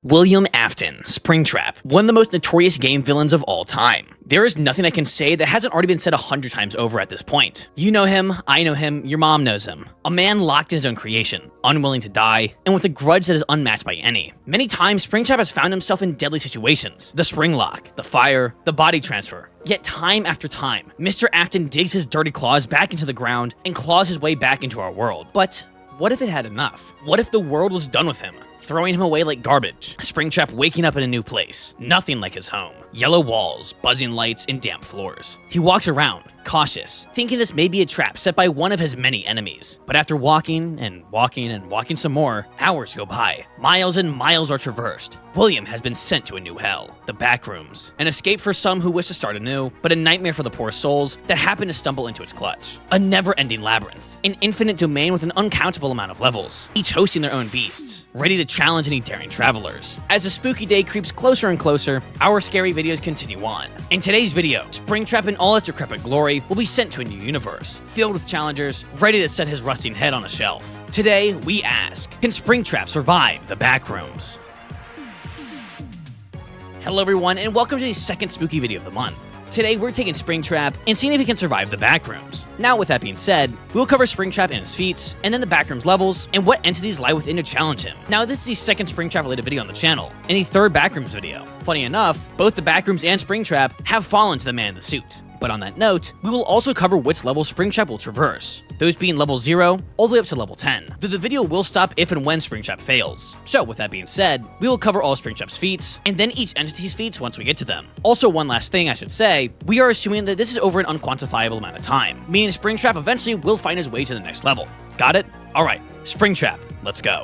William Afton, Springtrap, one of the most notorious game villains of all time. There is nothing I can say that hasn't already been said 100 times over at this point. You know him, I know him, your mom knows him. A man locked in his own creation, unwilling to die, and with a grudge that is unmatched by any. Many times, Springtrap has found himself in deadly situations. The spring lock, the fire, the body transfer. Yet time after time, Mr. Afton digs his dirty claws back into the ground and claws his way back into our world. But what if it had enough? What if the world was done with him? Throwing him away like garbage. Springtrap waking up in a new place. Nothing like his home. Yellow walls, buzzing lights, and damp floors. He walks around, cautious, thinking this may be a trap set by one of his many enemies. But after walking and walking and walking some more, hours go by. Miles and miles are traversed. William has been sent to a new hell, the Backrooms. An escape for some who wish to start anew, but a nightmare for the poor souls that happen to stumble into its clutch. A never-ending labyrinth. An infinite domain with an uncountable amount of levels, each hosting their own beasts, ready to challenge any daring travelers. As the spooky day creeps closer and closer, our scary videos continue on. In today's video, Springtrap in all its decrepit glory will be sent to a new universe, filled with challengers, ready to set his rusting head on a shelf. Today, we ask, can Springtrap survive the Backrooms? Hello everyone, and welcome to the second spooky video of the month. Today, we're taking Springtrap and seeing if he can survive the Backrooms. Now, with that being said, we'll cover Springtrap and his feats, and then the Backrooms levels, and what entities lie within to challenge him. Now, this is the second Springtrap-related video on the channel, and the third Backrooms video. Funny enough, both the Backrooms and Springtrap have fallen to the man in the suit. But on that note, we will also cover which level Springtrap will traverse, those being level 0 all the way up to level 10, though the video will stop if and when Springtrap fails. So with that being said, we will cover all Springtrap's feats, and then each entity's feats once we get to them. Also, one last thing I should say, we are assuming that this is over an unquantifiable amount of time, meaning Springtrap eventually will find his way to the next level. Got it? Alright, Springtrap, let's go.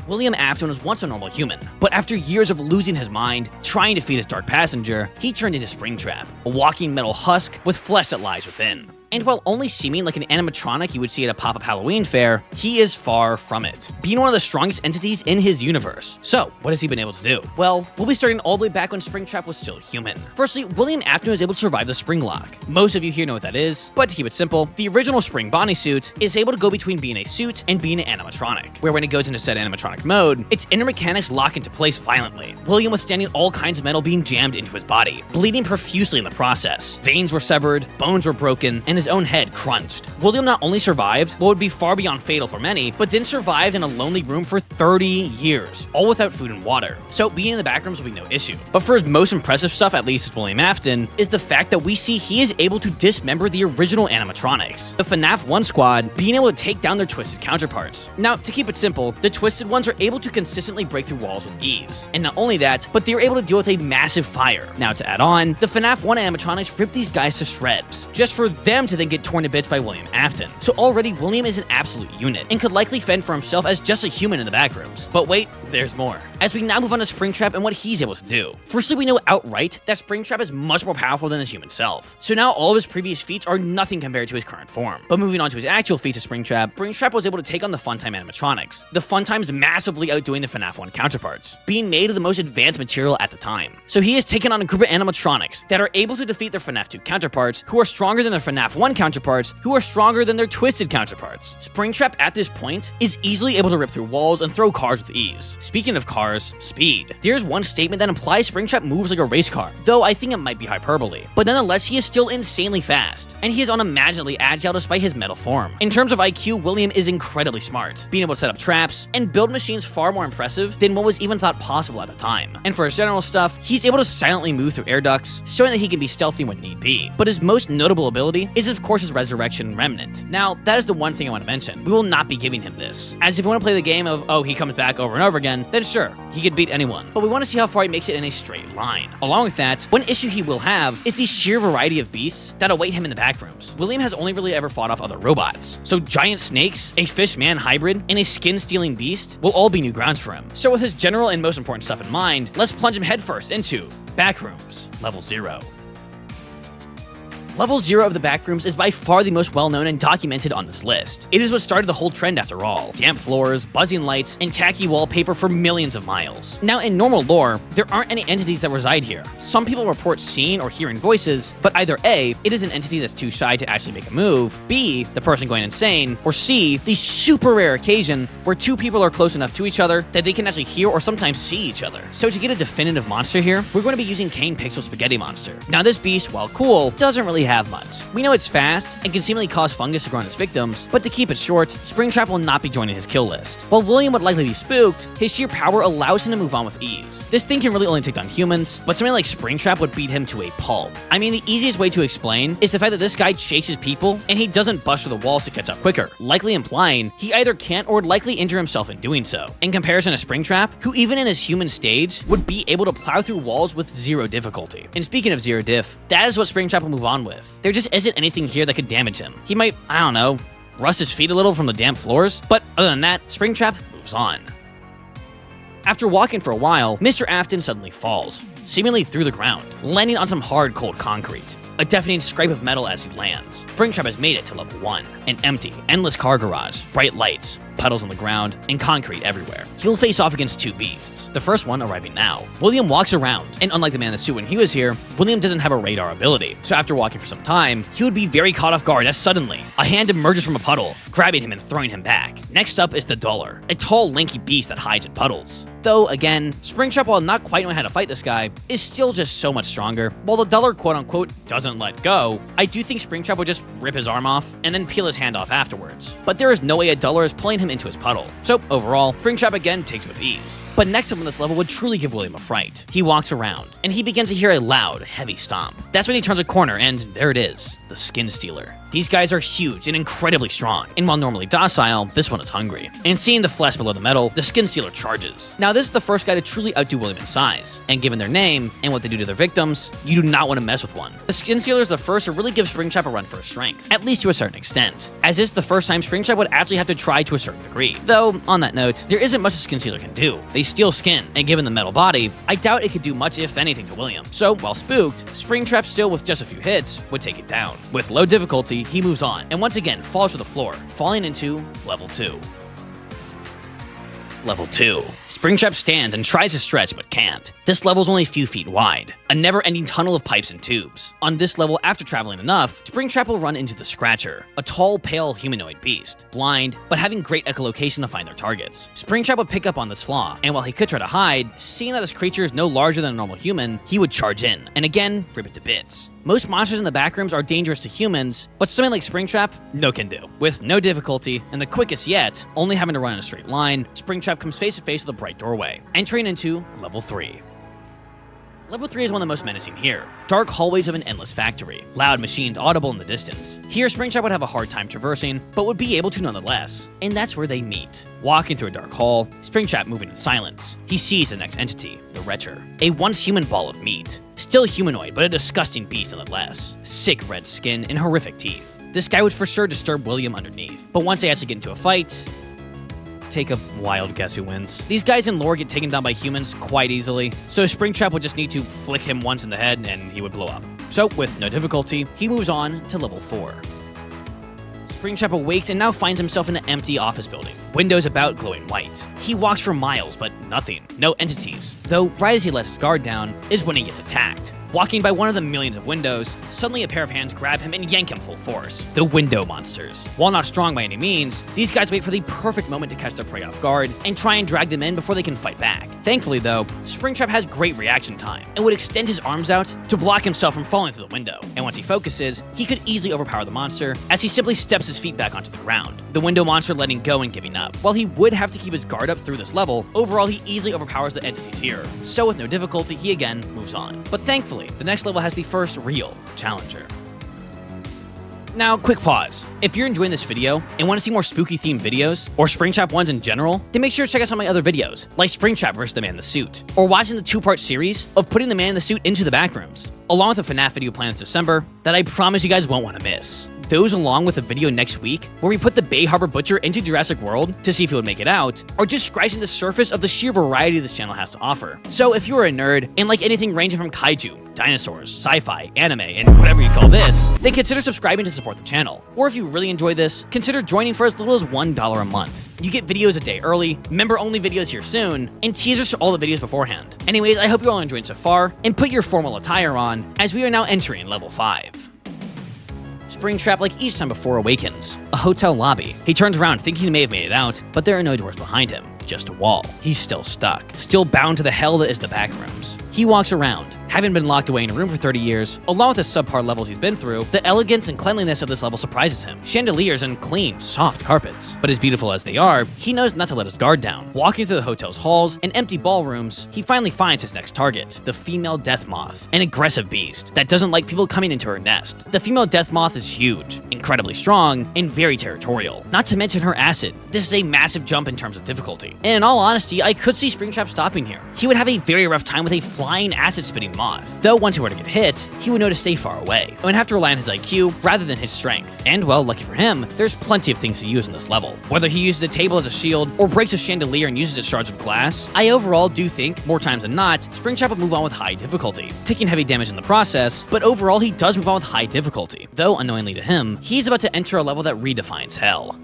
William Afton was once a normal human, but after years of losing his mind, trying to feed his dark passenger, he turned into Springtrap, a walking metal husk with flesh that lies within. And while only seeming like an animatronic you would see at a pop-up Halloween fair, he is far from it, being one of the strongest entities in his universe. So, what has he been able to do? Well, we'll be starting all the way back when Springtrap was still human. Firstly, William Afton was able to survive the spring lock. Most of you here know what that is, but to keep it simple, the original spring bodysuit is able to go between being a suit and being an animatronic, where when it goes into said animatronic mode, its inner mechanics lock into place violently. William withstanding all kinds of metal being jammed into his body, bleeding profusely in the process. Veins were severed, bones were broken, and his own head crunched. William not only survived what would be far beyond fatal for many, but then survived in a lonely room for 30 years, all without food and water. So being in the Backrooms will be no issue. But for his most impressive stuff, at least as William Afton, is the fact that we see he is able to dismember the original animatronics. The FNAF 1 squad being able to take down their twisted counterparts. Now, to keep it simple, the twisted ones are able to consistently break through walls with ease. And not only that, but they're able to deal with a massive fire. Now to add on, the FNAF 1 animatronics rip these guys to shreds, just for them to then get torn to bits by William Afton. So already William is an absolute unit, and could likely fend for himself as just a human in the Backrooms. But wait, there's more. As we now move on to Springtrap and what he's able to do. Firstly, we know outright that Springtrap is much more powerful than his human self. So now all of his previous feats are nothing compared to his current form. But moving on to his actual feats of Springtrap was able to take on the Funtime animatronics. The Funtimes massively outdoing the FNAF 1 counterparts, being made of the most advanced material at the time. So he has taken on a group of animatronics that are able to defeat their FNAF 2 counterparts, who are stronger than their FNAF 1 counterparts, who are stronger than their twisted counterparts. Springtrap at this point is easily able to rip through walls and throw cars with ease. Speaking of cars, speed. There's one statement that implies Springtrap moves like a race car, though I think it might be hyperbole. But nonetheless, he is still insanely fast, and he is unimaginably agile despite his metal form. In terms of IQ, William is incredibly smart, being able to set up traps and build machines far more impressive than what was even thought possible at the time. And for his general stuff, he's able to silently move through air ducts, showing that he can be stealthy when need be. But his most notable ability is of course his resurrection remnant. Now, that is the one thing I want to mention. We will not be giving him this, as if you want to play the game of, oh, he comes back over and over again, then sure, he could beat anyone. But we want to see how far he makes it in a straight line. Along with that, one issue he will have is the sheer variety of beasts that await him in the Backrooms. William has only really ever fought off other robots, so giant snakes, a fish-man hybrid, and a skin-stealing beast will all be new grounds for him. So with his general and most important stuff in mind, let's plunge him headfirst into Backrooms Level 0. Level 0 of the Backrooms is by far the most well-known and documented on this list. It is what started the whole trend after all. Damp floors, buzzing lights, and tacky wallpaper for millions of miles. Now, in normal lore, there aren't any entities that reside here. Some people report seeing or hearing voices, but either A, it is an entity that's too shy to actually make a move, B, the person going insane, or C, the super rare occasion where two people are close enough to each other that they can actually hear or sometimes see each other. So to get a definitive monster here, we're going to be using Kane Pixel Spaghetti Monster. Now this beast, while cool, doesn't really have much. We know it's fast and can seemingly cause fungus to grow on its victims, but to keep it short, Springtrap will not be joining his kill list. While William would likely be spooked, his sheer power allows him to move on with ease. This thing can really only take down humans, but something like Springtrap would beat him to a pulp. I mean, the easiest way to explain is the fact that this guy chases people and he doesn't bust through the walls to catch up quicker, likely implying he either can't or would likely injure himself in doing so. In comparison to Springtrap, who even in his human stage would be able to plow through walls with zero difficulty. And speaking of zero diff, that is what Springtrap will move on with. There just isn't anything here that could damage him. He might, I don't know, rust his feet a little from the damp floors, but other than that, Springtrap moves on. After walking for a while, Mr. Afton suddenly falls, seemingly through the ground, landing on some hard, cold concrete. A deafening scrape of metal as he lands. Springtrap has made it to level 1, an empty, endless car garage, bright lights, puddles on the ground, and concrete everywhere. He'll face off against two beasts, the first one arriving now. William walks around, and unlike the man in the suit when he was here, William doesn't have a radar ability, so after walking for some time, he would be very caught off guard as suddenly, a hand emerges from a puddle, grabbing him and throwing him back. Next up is the Duller, a tall, lanky beast that hides in puddles. Though, again, Springtrap, while not quite knowing how to fight this guy, is still just so much stronger. While the Duller quote-unquote doesn't let go, I do think Springtrap would just rip his arm off and then peel his hand off afterwards. But there is no way a Duller is pulling him into his puddle. So overall, Springtrap again takes with ease. But next up on this level would truly give William a fright. He walks around, and he begins to hear a loud, heavy stomp. That's when he turns a corner, and there it is, the Skin Stealer. These guys are huge and incredibly strong, and while normally docile, this one is hungry. And seeing the flesh below the metal, the Skin Stealer charges. Now this is the first guy to truly outdo William in size, and given their name and what they do to their victims, you do not want to mess with one. The Skin Stealer is the first to really give Springtrap a run for his strength, at least to a certain extent, as this is the first time Springtrap would actually have to try to a certain degree. Though, on that note, there isn't much a Skin Stealer can do. They steal skin, and given the metal body, I doubt it could do much if anything to William. So, while spooked, Springtrap still with just a few hits would take it down. With low difficulty, he moves on, and once again falls to the floor, falling into level 2. Level 2. Springtrap stands and tries to stretch but can't. This level is only a few feet wide, a never-ending tunnel of pipes and tubes. On this level, after traveling enough, Springtrap will run into the Scratcher, a tall, pale humanoid beast, blind, but having great echolocation to find their targets. Springtrap would pick up on this flaw, and while he could try to hide, seeing that this creature is no larger than a normal human, he would charge in, and again, rip it to bits. Most monsters in the Backrooms are dangerous to humans, but something like Springtrap, no can do. With no difficulty, and the quickest yet, only having to run in a straight line, Springtrap comes face to face with a bright doorway, entering into level 3. Level 3 is one of the most menacing here. Dark hallways of an endless factory, loud machines audible in the distance. Here, Springtrap would have a hard time traversing, but would be able to nonetheless. And that's where they meet. Walking through a dark hall, Springtrap moving in silence. He sees the next entity, the Retcher, a once human ball of meat. Still humanoid, but a disgusting beast nonetheless. Sick red skin and horrific teeth. This guy would for sure disturb William underneath. But once they actually get into a fight, take a wild guess who wins. These guys in lore get taken down by humans quite easily, so Springtrap would just need to flick him once in the head and he would blow up. So, with no difficulty, he moves on to level 4. Springtrap awakes and now finds himself in an empty office building. Windows about glowing white. He walks for miles, but nothing. No entities. Though, right as he lets his guard down, is when he gets attacked. Walking by one of the millions of windows, suddenly a pair of hands grab him and yank him full force. The Window Monsters. While not strong by any means, these guys wait for the perfect moment to catch their prey off guard and try and drag them in before they can fight back. Thankfully though, Springtrap has great reaction time and would extend his arms out to block himself from falling through the window. And once he focuses, he could easily overpower the monster as he simply steps his feet back onto the ground. The Window Monster letting go and giving up. While he would have to keep his guard up through this level, overall he easily overpowers the entities here. So with no difficulty, he again moves on. But thankfully, the next level has the first real challenger. Now, quick pause. If you're enjoying this video and want to see more spooky themed videos, or Springtrap ones in general, then make sure to check out some of my other videos, like Springtrap vs. the Man in the Suit, or watching the 2-part series of putting the Man in the Suit into the Backrooms, along with a FNAF video planned this December that I promise you guys won't want to miss. those along with a video next week where we put the Bay Harbor Butcher into Jurassic World to see if he would make it out, are just scratching the surface of the sheer variety this channel has to offer. So if you are a nerd and like anything ranging from kaiju, dinosaurs, sci-fi, anime, and whatever you call this, then consider subscribing to support the channel. Or if you really enjoy this, consider joining for as little as $1 a month. You get videos a day early, member-only videos here soon, and teasers for all the videos beforehand. Anyways, I hope you're all enjoying so far, and put your formal attire on, as we are now entering level 5. Springtrap, like each time before, awakens. A hotel lobby. He turns around thinking he may have made it out, but there are no doors behind him, just a wall. He's still stuck, still bound to the hell that is the Backrooms. He walks around. Having been locked away in a room for 30 years, along with the subpar levels he's been through, the elegance and cleanliness of this level surprises him. Chandeliers and clean, soft carpets. But as beautiful as they are, he knows not to let his guard down. Walking through the hotel's halls and empty ballrooms, he finally finds his next target, the female death moth, an aggressive beast that doesn't like people coming into her nest. The female death moth is huge, incredibly strong, and very territorial. Not to mention her acid. This is a massive jump in terms of difficulty. And in all honesty, I could see Springtrap stopping here. He would have a very rough time with a flying acid-spitting moth. Though once he were to get hit, he would know to stay far away, and would have to rely on his IQ rather than his strength. And well, lucky for him, there's plenty of things to use in this level. Whether he uses a table as a shield, or breaks a chandelier and uses its shards of glass, I overall do think, more times than not, Springtrap would move on with high difficulty, taking heavy damage in the process, but overall he does move on with high difficulty. Though, unknowingly to him, he's about to enter a level that redefines hell.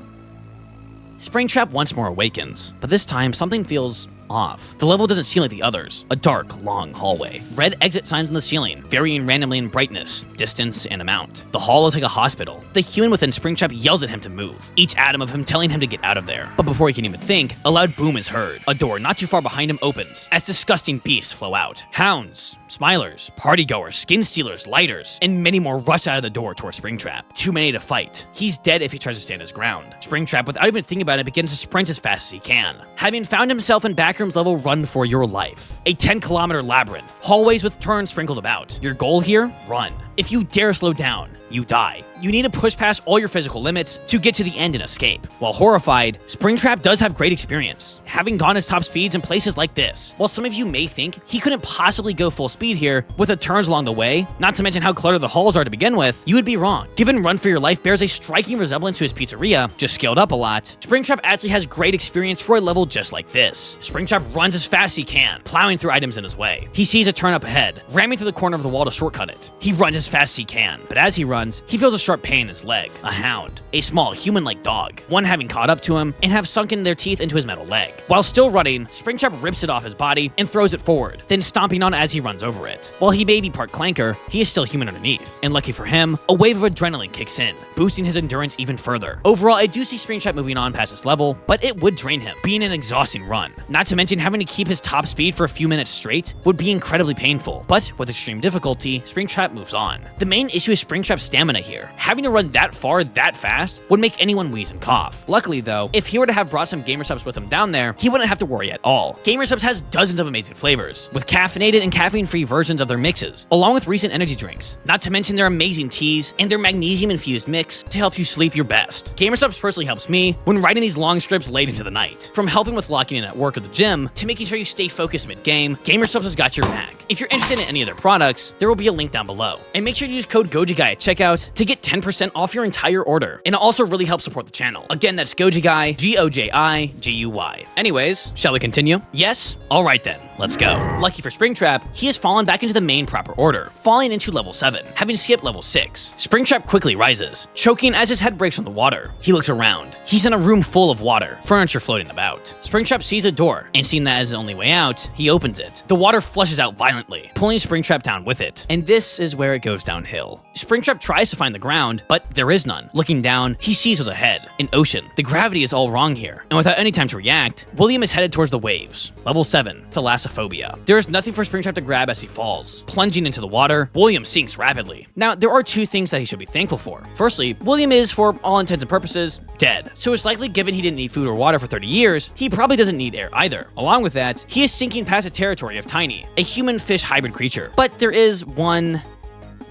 Springtrap once more awakens, but this time something feels off. The level doesn't seem like the others. A dark, long hallway. Red exit signs on the ceiling, varying randomly in brightness, distance, and amount. The hall looks like a hospital. The human within Springtrap yells at him to move, each atom of him telling him to get out of there. But before he can even think, a loud boom is heard. A door not too far behind him opens, as disgusting beasts flow out. Hounds, smilers, partygoers, skin stealers, lighters, and many more rush out of the door towards Springtrap. Too many to fight. He's dead if he tries to stand his ground. Springtrap, without even thinking about it, begins to sprint as fast as he can. Having found himself in Backrooms level, run for your life. A 10-kilometer labyrinth, hallways with turns sprinkled about. Your goal here? Run. If you dare slow down, you die. You need to push past all your physical limits to get to the end and escape. While horrified, Springtrap does have great experience, having gone his top speeds in places like this. While some of you may think he couldn't possibly go full speed here with the turns along the way, not to mention how cluttered the halls are to begin with, you would be wrong. Given Run for Your Life bears a striking resemblance to his pizzeria, just scaled up a lot, Springtrap actually has great experience for a level just like this. Springtrap runs as fast as he can, plowing through items in his way. He sees a turn up ahead, ramming through the corner of the wall to shortcut it. He runs as fast as he can, but as he runs, he feels a sharp pain in his leg. A hound, a small human-like dog, one having caught up to him and have sunken their teeth into his metal leg. While still running, Springtrap rips it off his body and throws it forward, then stomping on as he runs over it. While he may be part clanker, he is still human underneath, and lucky for him, a wave of adrenaline kicks in, boosting his endurance even further. Overall, I do see Springtrap moving on past this level, but it would drain him, being an exhausting run. Not to mention having to keep his top speed for a few minutes straight would be incredibly painful, but with extreme difficulty, Springtrap moves on. The main issue is Springtrap's stamina here. Having to run that far that fast would make anyone wheeze and cough. Luckily though, if he were to have brought some GammerSupps with him down there, he wouldn't have to worry at all. GammerSupps has dozens of amazing flavors, with caffeinated and caffeine-free versions of their mixes, along with recent energy drinks, not to mention their amazing teas and their magnesium-infused mix to help you sleep your best. GammerSupps personally helps me when writing these long scripts late into the night. From helping with locking in at work or the gym, to making sure you stay focused mid-game, GammerSupps has got your back. If you're interested in any of their products, there will be a link down below. And make sure to use code GOJIGUY at checkout to get 10% off your entire order. And it also really helps support the channel. Again, that's GOJIGUY, GOJIGUY. Anyways, shall we continue? Yes? Alright then, let's go. Lucky for Springtrap, he has fallen back into the main proper order, falling into level 7, having skipped level 6. Springtrap quickly rises, choking as his head breaks from the water. He looks around. He's in a room full of water, furniture floating about. Springtrap sees a door, and seeing that as the only way out, he opens it. The water flushes out violently, pulling Springtrap down with it. And this is where it goes downhill. Springtrap tries to find the ground, but there is none. Looking down, he sees what's ahead, an ocean. The gravity is all wrong here, and without any time to react, William is headed towards the waves. Level 7, Thalassophobia. There is nothing for Springtrap to grab as he falls. Plunging into the water, William sinks rapidly. Now, there are two things that he should be thankful for. Firstly, William is, for all intents and purposes, dead. So it's likely given he didn't need food or water for 30 years, he probably doesn't need air either. Along with that, he is sinking past the territory of Tiny, a human-fish hybrid creature. But there is one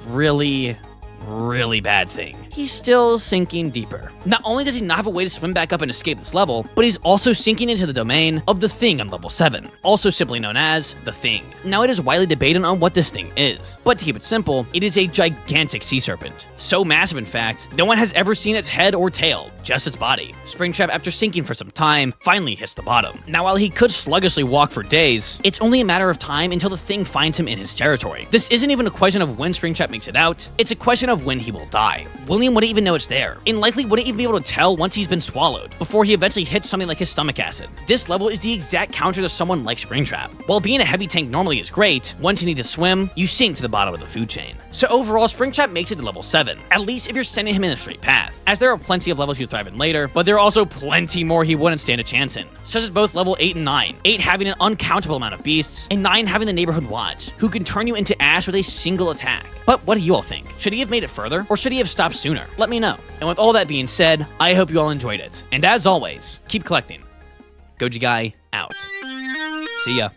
really bad thing. he's still sinking deeper. Not only does he not have a way to swim back up and escape this level, but he's also sinking into the domain of the Thing on level 7, also simply known as the Thing. Now, it is widely debated on what this thing is, but to keep it simple, it is a gigantic sea serpent. So massive, in fact, no one has ever seen its head or tail, just its body. Springtrap, after sinking for some time, finally hits the bottom. Now, while he could sluggishly walk for days, it's only a matter of time until the Thing finds him in his territory. This isn't even a question of when Springtrap makes it out, it's a question of when he will die. William wouldn't even know it's there, and likely wouldn't even be able to tell once he's been swallowed, before he eventually hits something like his stomach acid. This level is the exact counter to someone like Springtrap. While being a heavy tank normally is great, once you need to swim, you sink to the bottom of the food chain. So overall, Springtrap makes it to level 7, at least if you're sending him in a straight path, as there are plenty of levels he'll thrive in later, but there are also plenty more he wouldn't stand a chance in, such as both level 8 and 9, 8 having an uncountable amount of beasts, and 9 having the Neighborhood Watch, who can turn you into ash with a single attack. But what do you all think? Should he have made it further, or should he have stopped sooner? Let me know. And with all that being said, I hope you all enjoyed it, and as always, keep collecting. Goji Guy out. See ya.